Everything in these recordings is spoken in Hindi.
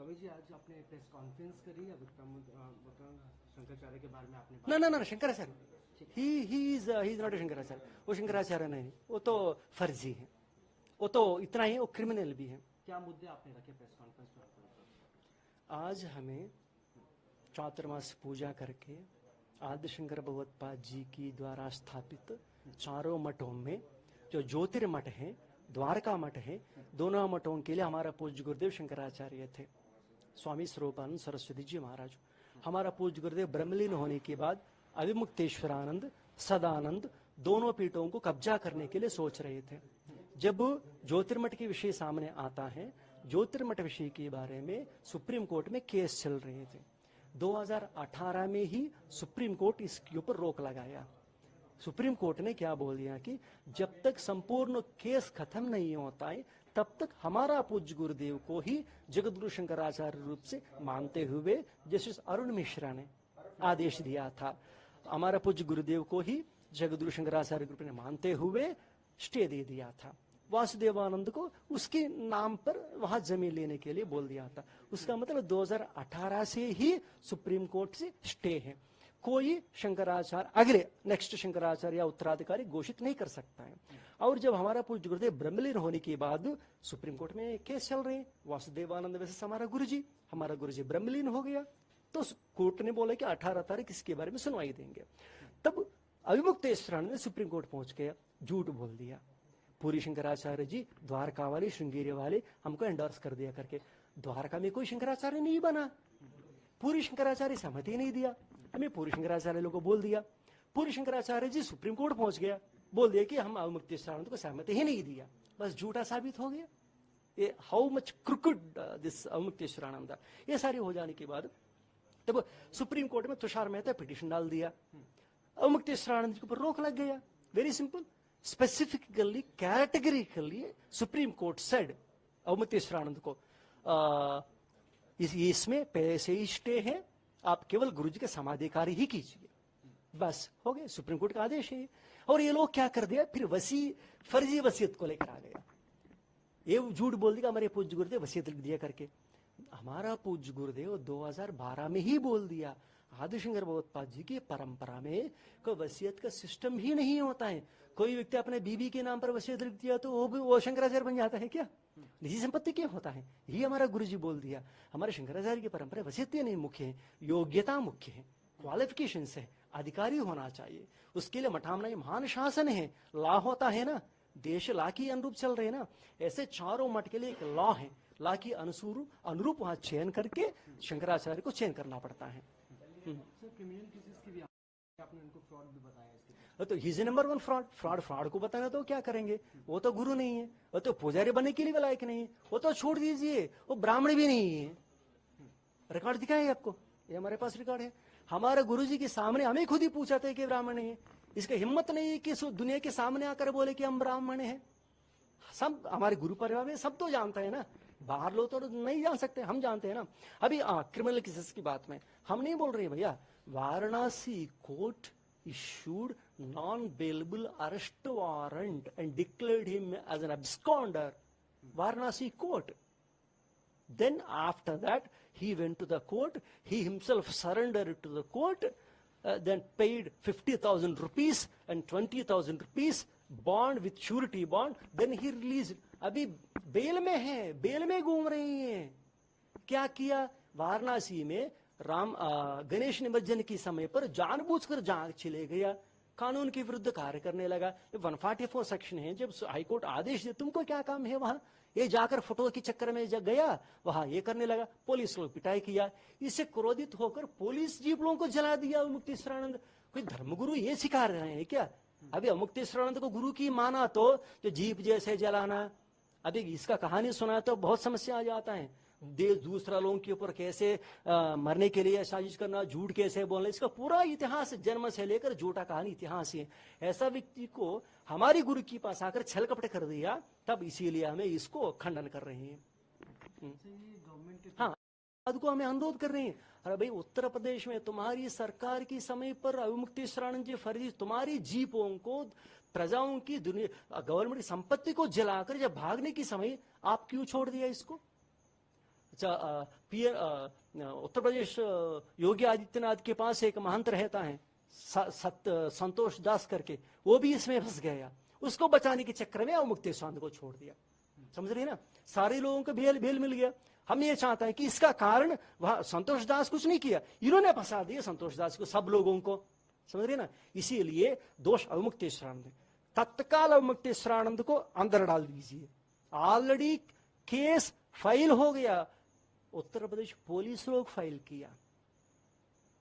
स्वामी जी, आज आपने प्रेस कॉन्फ्रेंस करी है विक्रम शंकराचार्य के बारे में आपने ना Shankaracharya he is not a Shankaracharya. वो शंकराचार्य नहीं, वो तो फर्जी है, वो तो इतना ही, वो क्रिमिनल भी है। क्या मुद्दे आपने रखे प्रेस कॉन्फ्रेंस में? आज हमें चातुर्मास पूजा करके आदि शंकर भगवत्पाद जी की द्वारा स्थापित चारों मठों में जो ज्योतिर्मठ है, द्वारका मठ है, दोनों मठों के लिए हमारा पूज्य गुरुदेव शंकराचार्य थे, स्वामी स्वरूपानंद सरस्वती जी महाराज। हमारा पूज्य गुरुदेव ब्रह्मलीन होने के बाद अविमुक्तेश्वरानंद, सदानंद दोनों पीठों को कब्जा करने के लिए सोच रहे थे। जब ज्योतिर्मठ के विषय सामने आता है, ज्योतिर्मठ विषय के बारे में सुप्रीम कोर्ट में केस चल रहे थे। 2018 में ही सुप्रीम कोर्ट इसके ऊपर रोक लगाया। सुप्रीम कोर्ट ने क्या बोल दिया कि जब तक संपूर्ण केस खत्म नहीं होता है तब तक हमारा पूज्य गुरुदेव को ही जगतगुरु शंकराचार्य रूप से मानते हुए जस्टिस अरुण मिश्रा ने आदेश दिया था, हमारा पूज्य गुरुदेव को ही जगतगुरु शंकराचार्य ग्रुप ने मानते हुए स्टे दे दिया था। वासुदेवानंद को उसके नाम पर वहां जमीन लेने के लिए बोल दिया था। उसका मतलब 2018 से ही सुप्रीम कोर्ट से स्टे है। कोई शंकराचार्य अगले नेक्स्ट शंकराचार्य या उत्तराधिकारी घोषित नहीं कर सकता है। और जब हमारा पूज्य गुरुदेव ब्रह्मलीन होने के बाद सुप्रीम कोर्ट में केस चल रहे हैं, वासुदेवानंद वैसे हमारा गुरुजी ब्रह्मलीन हो गया, तो कोर्ट ने बोला कि 18 तारीख इसके बारे में सुनवाई देंगे। तब अविमुक्तेश्वरानंद ने सुप्रीम कोर्ट पहुंच गया, झूठ बोल दिया, पूरी शंकराचार्य जी द्वारका वाले, श्रृंगेरी वाले हमको एंडोर्स कर दिया करके। द्वारका में कोई शंकराचार्य नहीं बना, पूरी शंकराचार्य सहमति नहीं दिया, हमें पूरी शंकराचार्य लोगों को बोल दिया। पूरी शंकराचार्य जी सुप्रीम कोर्ट पहुंच गया, बोल दिया कि हम अविमुक्तेश्वरानंद को सहमति ही नहीं दिया, बस झूठा साबित हो गया। ये how much crooked this Avimukteshwaranand. ये सारी हो जाने के बाद तब सुप्रीम कोर्ट में तुषार मेहता पिटीशन डाल दिया, अविमुक्तेश्वरानंद के ऊपर रोक लग गया। Very simple, specifically categorically supreme court said Avimukteshwaranand को इसमें पैसे ही स्टे है, आप केवल गुरुजी के समाधिकारी ही कीजिए, बस हो गए, सुप्रीम कोर्ट का आदेश है। और ये लोग क्या कर दिया, फिर फर्जी वसीयत को लेकर आ गया। ये झूठ बोल दिया हमारे पूज्य गुरुदेव वसीयत लिख दिया करके। हमारा पूज्य गुरुदेव 2012 में ही बोल दिया, आदिशंकर भगवत्पाद जी की परंपरा में कोई वसीयत का सिस्टम ही नहीं होता है। कोई व्यक्ति अपने बीवी के नाम पर वसीयत लिख दिया तो वो शंकराचार्य बन जाता है क्या? निजी संपत्ति क्या होता है? ये हमारा गुरुजी बोल दिया। हमारे शंकराचार्य की परंपरा वसीयत नहीं मुख्य है, योग्यता मुख्य है, क्वालिफिकेशन है, अधिकारी होना चाहिए। उसके लिए मठामना महान शासन है, लॉ होता है ना, देश लॉ की अनुरूप चल रहे ना, ऐसे चारों मठ के लिए एक लॉ है, लॉ की अनुरूप वहां चयन करके शंकराचार्य को चयन करना पड़ता है। आपने उनको फ्रॉड भी बताया, तो ही इज नंबर 1 फ्रॉड को बताना तो क्या करेंगे, वो तो गुरु नहीं है, वो तो पुजारी बनने के लिए भी लायक नहीं है, वो तो छोड़ दीजिए, वो ब्राह्मण भी नहीं है। रिकॉर्ड दिखाए आपको, ये हमारे पास रिकॉर्ड है। हमारे गुरुजी के सामने हमें खुद ही पूछा था कि ब्राह्मण है, इसका हिम्मत नहीं है कि दुनिया के सामने आकर बोले कि हम ब्राह्मण हैं। सब हमारे गुरु परिवार में सब तो जानता है ना, बाहर लोग तो नहीं जान सकते, हम जानते हैं ना। अभी क्रिमिनल केसेस की बात में हम नहीं बोल रहे भैया, Varanasi court issued non-bailable arrest warrant and declared him as an absconder. Varanasi court. Then after that, he went to the court. He himself surrendered to the court. Then paid 50,000 rupees and 20,000 rupees bond with surety bond. Then he released. अभी बेल में है, बेल में घूम रही हैं। क्या किया? वाराणसी में गणेश निमज्जन के समय पर जानबूझकर जांच चले गया, कानून के विरुद्ध कार्य करने लगा। 144 सेक्शन है, जब हाईकोर्ट आदेश दे तुमको क्या काम है वहां, ये जाकर फोटो के चक्कर में गया, वहां ये करने लगा, पुलिस लोग पिटाई किया। इससे क्रोधित होकर पुलिस जीप लोगों को जला दिया। अविमुक्तेश्वरानंद कोई धर्मगुरु ये सिखा रहे हैं क्या? अभी अविमुक्तेश्वरानंद को गुरु की माना तो जो जीप जैसे जलाना, अभी इसका कहानी सुना तो बहुत समस्या आ जाता है। दूसरा लोगों के ऊपर कैसे मरने के लिए साजिश करना, झूठ कैसे बोलना, इसका पूरा इतिहास जन्म से लेकर झूठा कहानी इतिहास है। ऐसा व्यक्ति को हमारी गुरु के पास आकर छल कपट कर दिया, तब इसीलिए हमें इसको खंडन कर रहे हैं। हाँ, को हमें अनुरोध कर रहे हैं, अरे भाई उत्तर प्रदेश में तुम्हारी सरकार की समय पर अविमुक्तेश्वरानंद जी फर्जी तुम्हारी जीपों को, प्रजाओं की दुनिया गवर्नमेंट की संपत्ति को जलाकर जब भागने की समय आप क्यों छोड़ दिया इसको? उत्तर प्रदेश योगी आदित्यनाथ के पास एक महंत रहता है संतोष दास करके, वो भी इसमें फंस गया। उसको बचाने के चक्कर में अवमुक्तेश्वर को छोड़ दिया। समझ रहे ना, सारे लोगों को भेल मिल गया। हम ये चाहते हैं कि इसका कारण वह संतोष दास कुछ नहीं किया, इन्होंने फंसा दिया संतोष दास को, सब लोगों को। समझ रहे ना, इसीलिए दोष अवमुक्तेश्वरानंद। तत्काल अवमुक्तेश्वरानंद को अंदर डाल दीजिए। ऑलरेडी केस फाइल हो गया, उत्तर प्रदेश पुलिस लोग फाइल किया।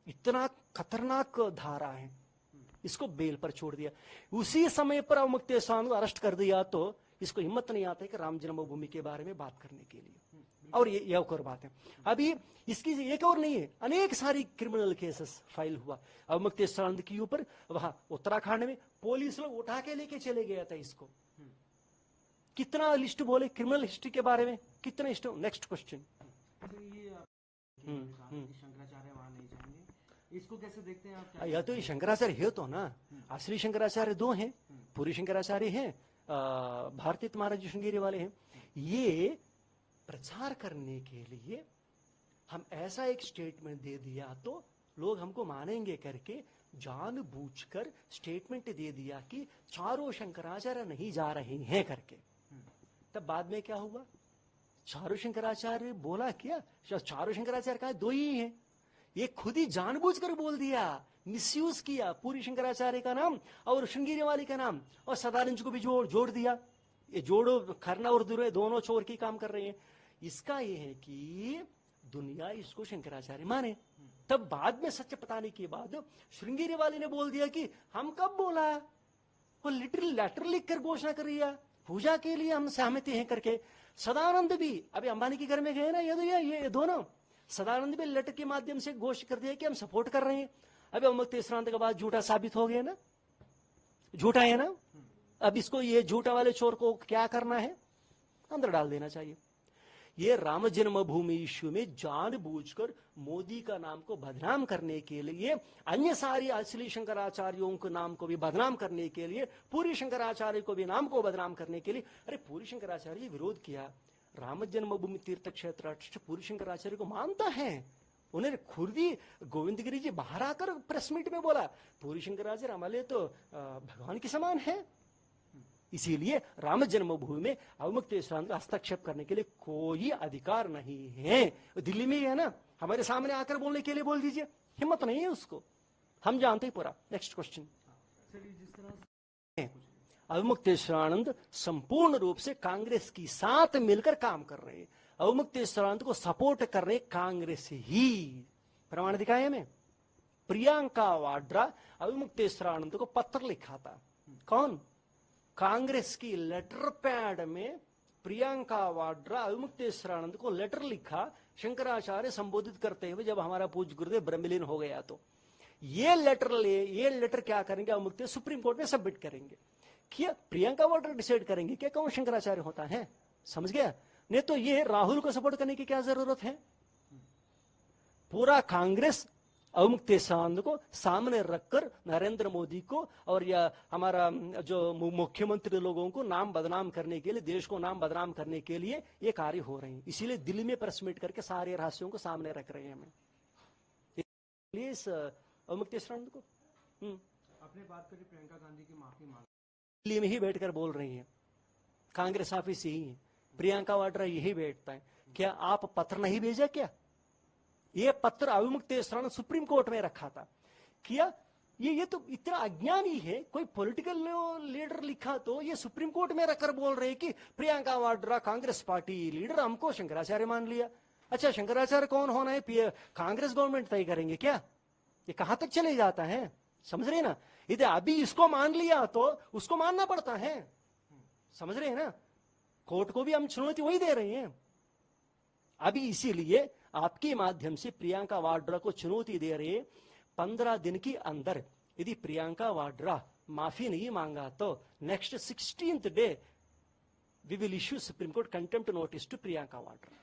इतना खतरनाक धारा है, इसको बेल पर छोड़ दिया। उसी समय पर अवमुक्तेश्वर को अरेस्ट कर दिया तो इसको हिम्मत नहीं आता है कि राम जन्मभूमि के बारे में बात करने के लिए। और ये एक और बात है, अभी इसकी एक और नहीं है, अनेक सारी क्रिमिनल केसेस फाइल हुआ अवमुक्तेश्वर के ऊपर। वहां उत्तराखंड में पुलिस लोग उठा के लेके चले गया था इसको। कितना लिस्ट बोले क्रिमिनल हिस्ट्री के बारे में, कितना लिस्ट। Next question. शंकराचार्य वहां नहीं जाएंगे, इसको कैसे देखते हैं आप? या तो ये शंकराचार्य है तो ना, असली शंकराचार्य दो हैं, पूरी शंकराचार्य हैं, भारतीय महाराज श्रृंगेरी वाले हैं। ये प्रचार करने के लिए हम ऐसा एक स्टेटमेंट दे दिया तो लोग हमको मानेंगे करके जानबूझकर स्टेटमेंट दे दिया कि चारों शंकराचार्य नहीं जा रहे हैं करके। तब बाद में क्या हुआ, चारों शंकराचार्य बोला क्या? चारों शंकराचार्य का दो ही हैं, ये खुद ही जानबूझकर बोल दिया, मिसयूज किया पूरी शंकराचार्य का नाम और श्रृंगेरी वाली का नाम, और सदानंद को भी जोड़ दिया। ये जोड़ो खरना और दुर्वे दोनों चोर की काम कर रहे हैं। इसका ये है कि दुनिया इसको शंकराचार्य माने। तब बाद में सच बताने के बाद श्रृंगेरी वाले ने बोल दिया कि हम कब बोला, वो लिटरल लेटर लिख कर घोषणा कर दिया पूजा के लिए हम सहमति हैं करके। सदानंद भी अभी अंबानी के घर में गए ना, ये दोनों सदानंद भी लेटर के माध्यम से घोषित कर दिया कि हम सपोर्ट कर रहे हैं। अभी अवमुक्तेश्वर के बाद झूठा साबित हो गया ना, झूठा है ना। अब इसको ये झूठा वाले चोर को क्या करना है, अंदर डाल देना चाहिए। ये राम जन्मभूमि इश्यू में जानबूझकर मोदी का नाम को बदनाम करने के लिए, अन्य सारी असली शंकराचार्यों के नाम को भी बदनाम करने के लिए, पूरी शंकराचार्य को भी नाम को बदनाम करने के लिए। अरे पूरी शंकराचार्य विरोध किया, राम जन्मभूमि तीर्थ क्षेत्र ट्रस्ट पूरी शंकराचार्य को मानता है। उन्हें खुद ही गोविंद गिरी जी बाहर आकर प्रेस मीट में बोला पूरी शंकराचार्य हमारे तो भगवान के समान है। इसीलिए राम जन्मभूमि में अवमुक्तेश्वर का हस्तक्षेप करने के लिए कोई अधिकार नहीं है। दिल्ली में ही है ना, हमारे सामने आकर बोलने के लिए बोल दीजिए, हिम्मत नहीं है उसको, हम जानते ही पूरा। Next question. अवमुक्तेश्वरानंद संपूर्ण रूप से कांग्रेस की साथ मिलकर काम कर रहे हैं, अवमुक्तेश्वरानंद को सपोर्ट कर रहे कांग्रेस ही। प्रमाण दिखाए हमें, प्रियंका वाड्रा अवमुक्तेश्वरानंद को पत्र लिखा था। कौन? कांग्रेस की लेटर पैड में प्रियंका वाड्रा अवमुक्तेश्वरानंद को लेटर लिखा, शंकराचार्य संबोधित करते हुए जब हमारा पूज्य गुरुदेव ब्रह्मलीन हो गया तो ये लेटर क्या करेंगे, अवमुक्तेश्वर सुप्रीम कोर्ट में सबमिट करेंगे। क्या प्रियंका वाड्रा डिसाइड करेंगे क्या कौन शंकराचार्य होता है? समझ गया? नहीं तो ये राहुल को सपोर्ट करने की क्या जरूरत है? पूरा कांग्रेस अवमुक्तेश्वर को सामने रखकर नरेंद्र मोदी को और या हमारा जो मुख्यमंत्री लोगों को नाम बदनाम करने के लिए, देश को नाम बदनाम करने के लिए ये कार्य हो रहे हैं। इसीलिए दिल्ली में प्रेस मीट करके सारे रहस्यों को सामने रख रहे हैं हमें। इसलिए इस अवमुक्तेश्वर को आपने बात करी प्रियंका गांधी की माफी मांग, दिल्ली में ही बैठकर बोल रही है, कांग्रेस ऑफिस यही है, प्रियंका वाड्रा यही बैठता है। क्या आप पत्र नहीं भेजा क्या? ये पत्र अवमुक्तेश्वर ने सुप्रीम कोर्ट में रखा था। किया ये तो इतना अज्ञानी है, कोई पॉलिटिकल लीडर लिखा तो ये सुप्रीम कोर्ट में रखकर बोल रहे कि प्रियंका वाड्रा कांग्रेस पार्टी लीडर, हमको शंकराचार्य मान लिया। अच्छा, शंकराचार्य कौन होना है कांग्रेस गवर्नमेंट तय करेंगे क्या? ये कहां तक चले जाता है? समझ रहे ना, यदि अभी इसको मान लिया तो उसको मानना पड़ता है। समझ रहे हैं ना, कोर्ट को भी हम चुनौती वही दे रहे हैं। अभी इसीलिए आपके माध्यम से प्रियंका वाड्रा को चुनौती दे रहे, 15 दिन के अंदर यदि प्रियंका वाड्रा माफी नहीं मांगा तो next 16th day we will issue Supreme Court contempt notice to Priyanka Vadra.